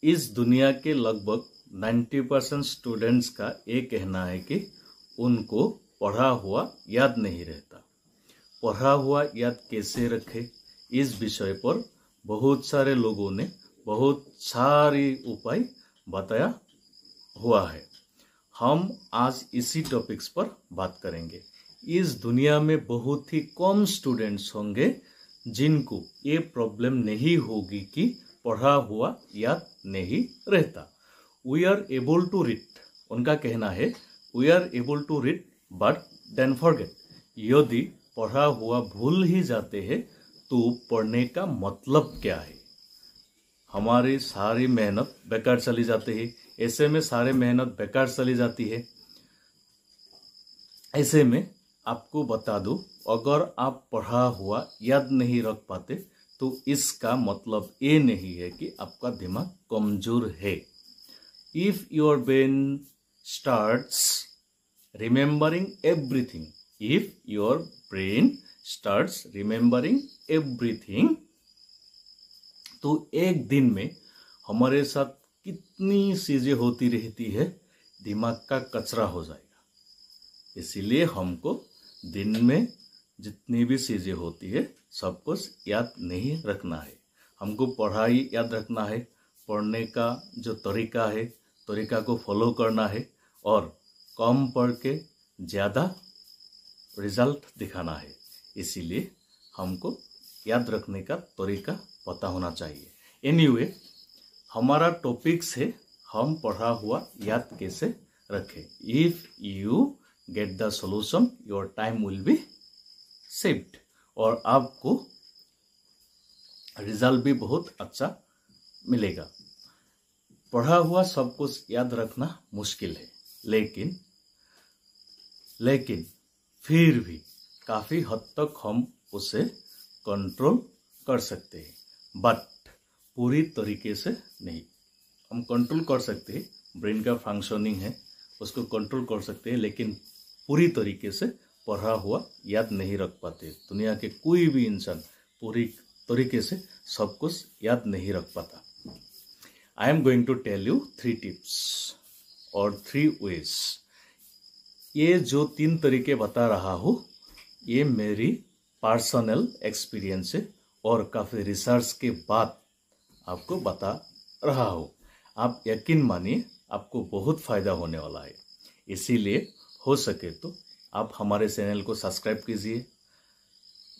इस दुनिया के लगभग 90% स्टूडेंट्स का ये कहना है कि उनको पढ़ा हुआ याद नहीं रहता। पढ़ा हुआ याद कैसे रखे, इस विषय पर बहुत सारे लोगों ने बहुत सारी उपाय बताया हुआ है। हम आज इसी टॉपिक्स पर बात करेंगे। इस दुनिया में बहुत ही कम स्टूडेंट्स होंगे जिनको ये प्रॉब्लम नहीं होगी कि पढ़ा हुआ याद नहीं रहता। We are able to read, उनका कहना है we are able to read but then forget. यदि पढ़ा हुआ भूल ही जाते हैं तो पढ़ने का मतलब क्या है? हमारी सारी मेहनत बेकार चली जाती है। ऐसे में सारी मेहनत बेकार चली जाती है। ऐसे में आपको बता दूं, अगर आप पढ़ा हुआ याद नहीं रख पाते तो इसका मतलब ये नहीं है कि आपका दिमाग कमजोर है। If your brain starts remembering everything, if your brain starts remembering everything, तो एक दिन में हमारे साथ कितनी चीजें होती रहती है, दिमाग का कचरा हो जाएगा। इसीलिए हमको दिन में जितनी भी चीजें होती है सब कुछ याद नहीं रखना है। हमको पढ़ाई याद रखना है, पढ़ने का जो तरीका है तरीका को फॉलो करना है और कम पढ़ के ज़्यादा रिजल्ट दिखाना है। इसीलिए हमको याद रखने का तरीका पता होना चाहिए। एनीवे, हमारा टॉपिक्स है हम पढ़ा हुआ याद कैसे रखें। If you get the solution your time will be saved, और आपको रिजल्ट भी बहुत अच्छा मिलेगा। पढ़ा हुआ सब कुछ याद रखना मुश्किल है, लेकिन फिर भी काफी हद तक हम उसे कंट्रोल कर सकते हैं, बट पूरी तरीके से नहीं। हम कंट्रोल कर सकते हैं, ब्रेन का फंक्शनिंग है उसको कंट्रोल कर सकते हैं, लेकिन पूरी तरीके से पढ़ा हुआ याद नहीं रख पाते। दुनिया के कोई भी इंसान पूरी तरीके से सब कुछ याद नहीं रख पाता। I am going to tell you 3 tips और 3 वेज। ये जो 3 तरीके बता रहा हूँ ये मेरी पर्सनल एक्सपीरियंस है और काफ़ी रिसर्च के बाद आपको बता रहा हूँ। आप यकीन मानिए आपको बहुत फ़ायदा होने वाला है। इसीलिए हो सके तो आप हमारे चैनल को सब्सक्राइब कीजिए,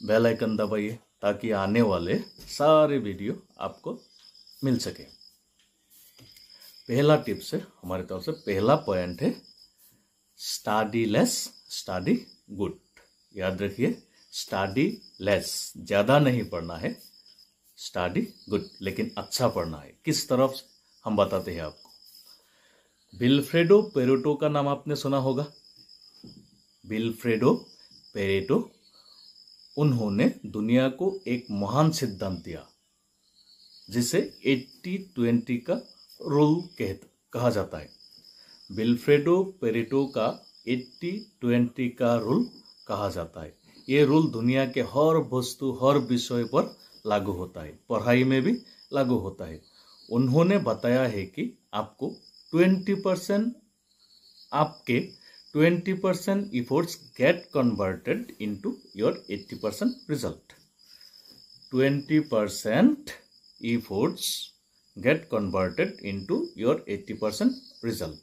बेल आइकन दबाइए ताकि आने वाले सारे वीडियो आपको मिल सके। पहला टिप्स है हमारी तरफ से, पहला पॉइंट है स्टडी लेस स्टडी गुड। याद रखिए, स्टडी लेस, ज़्यादा नहीं पढ़ना है, स्टडी गुड, लेकिन अच्छा पढ़ना है। किस तरफ हम बताते हैं आपको। विल्फ्रेडो पेरेटो का नाम आपने सुना होगा। विल्फ्रेडो पेरेटो, उन्होंने दुनिया को एक महान सिद्धांत दिया जिसे 80-20 का रूल कहा जाता है। विल्फ्रेडो पेरेटो का 80-20 का रूल कहा जाता है। ये रूल दुनिया के हर वस्तु हर विषय पर लागू होता है, पढ़ाई में भी लागू होता है। उन्होंने बताया है कि आपको 20% आपके 20% efforts get converted into your 80% result. 20% efforts get converted into your 80% result.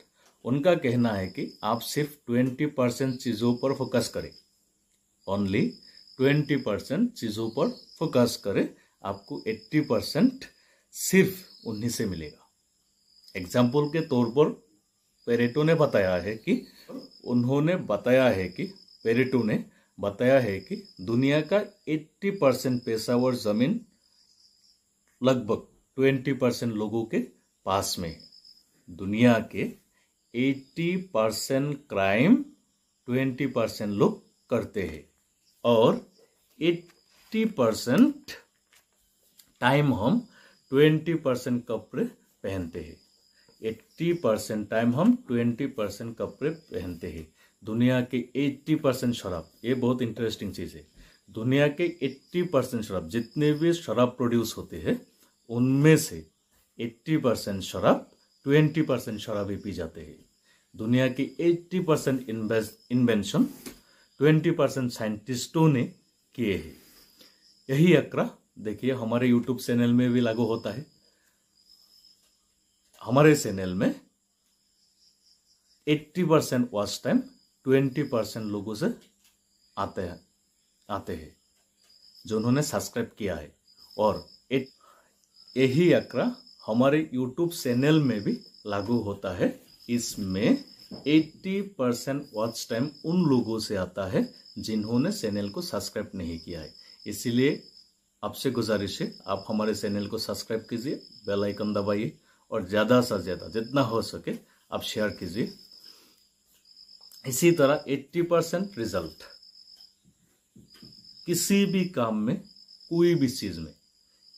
उनका कहना है कि आप सिर्फ 20% चीज़ों पर फोकस करें, ओनली 20% चीज़ों पर फोकस करें, आपको 80% सिर्फ उन्हीं से मिलेगा। एग्जाम्पल के तौर पर पेरेटो ने बताया है कि पेरेटो ने बताया है कि दुनिया का 80% पेशावर जमीन लगभग 20% लोगों के पास में है। दुनिया के 80% क्राइम 20% लोग करते हैं और 80% टाइम हम 20% कपड़े पहनते हैं। 80% टाइम हम 20% कपड़े पहनते हैं। दुनिया के 80% शराब, ये बहुत इंटरेस्टिंग चीज़ है, दुनिया के 80% शराब, जितने भी शराब प्रोड्यूस होते हैं उनमें से 80% शराब 20% शराबी पी जाते हैं। दुनिया की 80% इन्वेंशन 20% साइंटिस्टों ने किए हैं। यही आंकड़ा देखिए हमारे यूट्यूब चैनल में भी लागू होता है। हमारे चैनल में 80% वॉच टाइम 20% लोगों से आते हैं जो उन्होंने सब्सक्राइब किया है। और यही आंकड़ा हमारे यूट्यूब चैनल में भी लागू होता है। इसमें 80% वॉच टाइम उन लोगों से आता है जिन्होंने चैनल को सब्सक्राइब नहीं किया है। इसीलिए आपसे गुजारिश है, आप हमारे चैनल को सब्सक्राइब कीजिए, बेल आइकन दबाइए और ज़्यादा से ज़्यादा जितना हो सके आप शेयर कीजिए। इसी तरह 80% रिजल्ट किसी भी काम में, कोई भी चीज में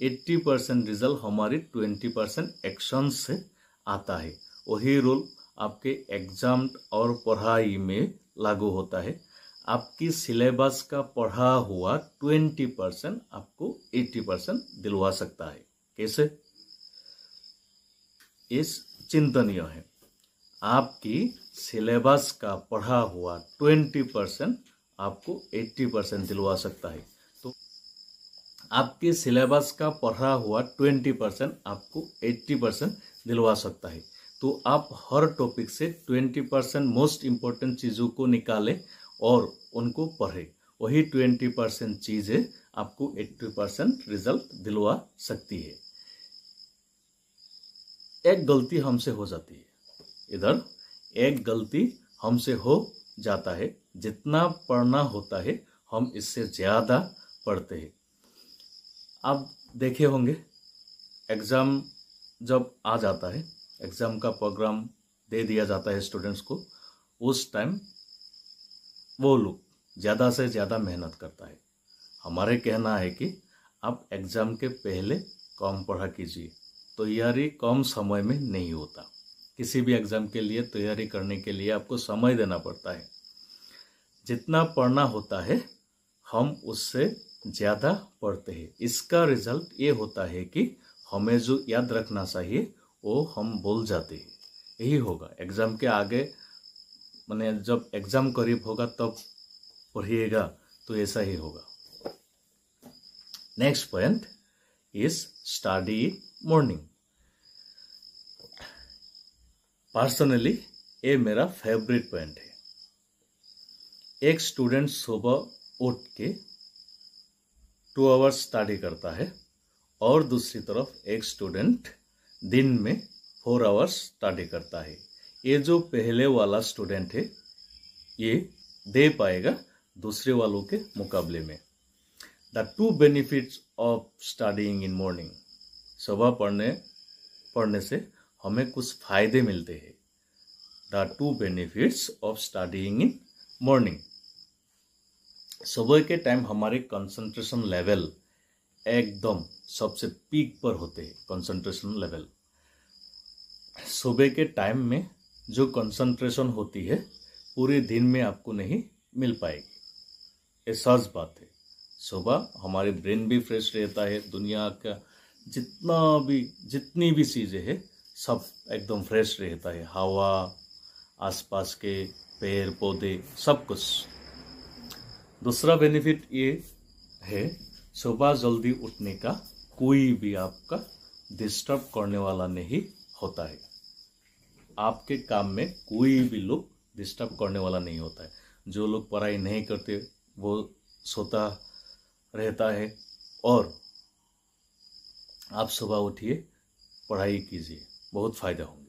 80% रिजल्ट हमारी 20% एक्शन से आता है। वही रूल आपके एग्जाम और पढ़ाई में लागू होता है। आपकी सिलेबस का पढ़ा हुआ 20% आपको 80% दिलवा सकता है। कैसे? इस चिंतनीय है। आपकी सिलेबस का पढ़ा हुआ 20% आपको 80% दिलवा सकता है। तो आपके सिलेबस का पढ़ा हुआ 20% आपको 80% दिलवा सकता है। तो आप हर टॉपिक से 20% मोस्ट इम्पोर्टेंट चीज़ों को निकालें और उनको पढ़ें। वही 20% चीज़ें आपको 80% रिजल्ट दिलवा सकती है। एक गलती हमसे हो जाती है, इधर एक गलती हमसे हो जाता है। जितना पढ़ना होता है हम इससे ज़्यादा पढ़ते हैं। आप देखे होंगे एग्ज़ाम जब आ जाता है, एग्ज़ाम का प्रोग्राम दे दिया जाता है स्टूडेंट्स को, उस टाइम वो लोग ज़्यादा से ज़्यादा मेहनत करता है। हमारे कहना है कि आप एग्ज़ाम के पहले कम पढ़ा कीजिए। तैयारी कम समय में नहीं होता। किसी भी एग्ज़ाम के लिए तैयारी करने के लिए आपको समय देना पड़ता है। जितना पढ़ना होता है हम उससे ज़्यादा पढ़ते हैं। इसका रिजल्ट ये होता है कि हमें जो याद रखना चाहिए वो हम भूल जाते हैं। यही होगा एग्ज़ाम के आगे, माने जब एग्ज़ाम करीब होगा तब पढ़िएगा तो ऐसा ही होगा। Next point is study morning. Personally ये मेरा फेवरेट पॉइंट है। एक स्टूडेंट सुबह उठ के 2 आवर्स स्टडी करता है और दूसरी तरफ एक स्टूडेंट दिन में 4 आवर्स स्टडी करता है। ये जो पहले वाला स्टूडेंट है ये दे पाएगा दूसरे वालों के मुकाबले में। The 2 benefits of studying in morning. सुबह पढ़ने से हमें कुछ फायदे मिलते हैं। The 2 benefits of studying in morning. सुबह के टाइम हमारे कंसंट्रेशन लेवल एकदम सबसे पीक पर होते हैं। कंसंट्रेशन लेवल सुबह के टाइम में जो कंसंट्रेशन होती है पूरे दिन में आपको नहीं मिल पाएगी। ये सच बात है। सुबह हमारे ब्रेन भी फ्रेश रहता है। दुनिया का जितनी भी चीज़ें हैं सब एकदम फ्रेश रहता है। हवा, आसपास के पेड़ पौधे, सब कुछ। दूसरा बेनिफिट ये है सुबह जल्दी उठने का कोई भी आपका डिस्टर्ब करने वाला नहीं होता है। आपके काम में कोई भी लोग डिस्टर्ब करने वाला नहीं होता है। जो लोग पढ़ाई नहीं करते वो सोता रहता है और आप सुबह उठिए, पढ़ाई कीजिए, बहुत फायदा होंगे।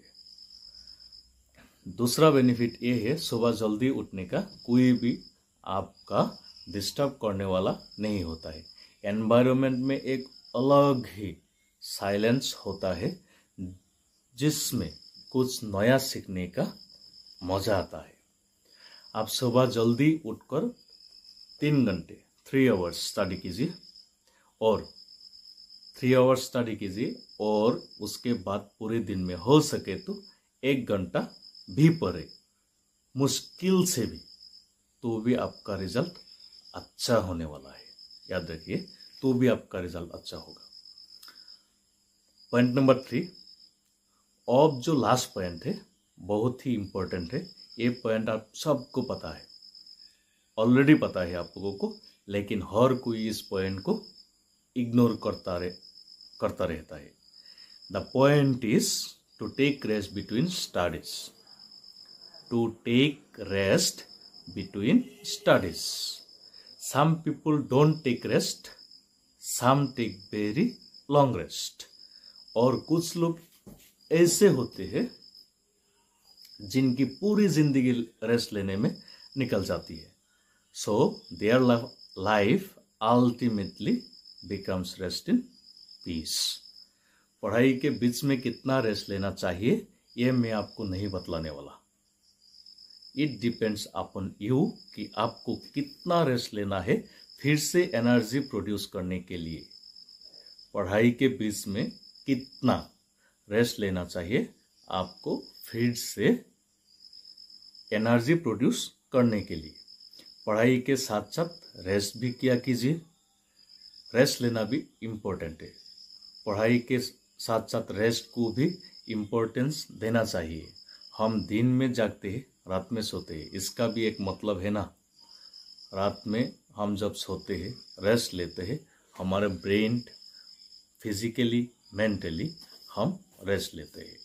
दूसरा बेनिफिट ये है सुबह जल्दी उठने का कोई भी आपका डिस्टर्ब करने वाला नहीं होता है। एनवायरनमेंट में एक अलग ही साइलेंस होता है जिसमें कुछ नया सीखने का मजा आता है। आप सुबह जल्दी उठकर 3 घंटे 3 आवर्स स्टडी कीजिए और 3 आवर्स स्टडी कीजिए और उसके बाद पूरे दिन में हो सके तो 1 घंटा भी पढ़े, मुश्किल से भी, तो भी आपका रिजल्ट अच्छा होने वाला है। याद रखिए, तो भी आपका रिजल्ट अच्छा होगा। पॉइंट नंबर 3, अब जो लास्ट पॉइंट है बहुत ही इंपॉर्टेंट है। ये पॉइंट आप सबको पता है, ऑलरेडी पता है आप लोगों को, लेकिन हर कोई इस पॉइंट को इग्नोर करता रहता है। The point is to take rest between studies. To take rest between studies. Some people don't take rest, some take very long rest. और कुछ लोग ऐसे होते हैं जिनकी पूरी जिंदगी रेस्ट लेने में निकल जाती है। So their life ultimately becomes rest in peace. पढ़ाई के बीच में कितना रेस्ट लेना चाहिए ये मैं आपको नहीं बतलाने वाला। इट डिपेंड्स अपॉन यू कि आपको कितना रेस्ट लेना है फिर से एनर्जी प्रोड्यूस करने के लिए। पढ़ाई के बीच में कितना रेस्ट लेना चाहिए आपको फिर से एनर्जी प्रोड्यूस करने के लिए। पढ़ाई के साथ साथ रेस्ट भी किया कीजिए। रेस्ट लेना भी इम्पोर्टेंट है। पढ़ाई के साथ साथ रेस्ट को भी इम्पोर्टेंस देना चाहिए। हम दिन में जागते हैं, रात में सोते हैं, इसका भी एक मतलब है ना। रात में हम जब सोते हैं, रेस्ट लेते हैं, हमारे ब्रेन फिजिकली मेंटली हम रेस्ट लेते हैं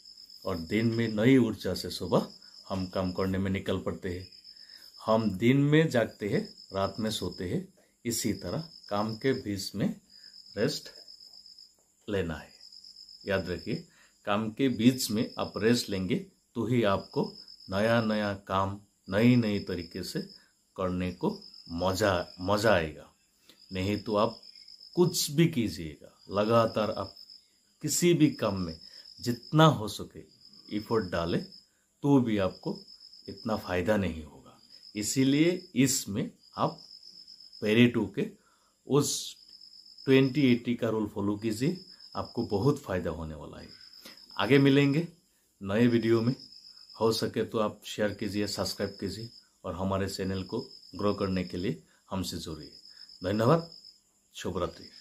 और दिन में नई ऊर्जा से सुबह हम काम करने में निकल पड़ते हैं। हम दिन में जागते हैं, रात में सोते हैं, इसी तरह काम के बीच में रेस्ट लेना है। याद रखिए, काम के बीच में आप रेस्ट लेंगे तो ही आपको नया नया काम नई नई तरीके से करने को मजा आएगा। नहीं तो आप कुछ भी कीजिएगा, लगातार आप किसी भी काम में जितना हो सके एफर्ट डाले तो भी आपको इतना फायदा नहीं होगा। इसीलिए इसमें आप पेरेटो के उस 20-80 का रूल फॉलो कीजिए, आपको बहुत फायदा होने वाला है। आगे मिलेंगे नए वीडियो में। हो सके तो आप शेयर कीजिए, सब्सक्राइब कीजिए और हमारे चैनल को ग्रो करने के लिए हमसे जुड़िए। धन्यवाद। शुभ रात्रि।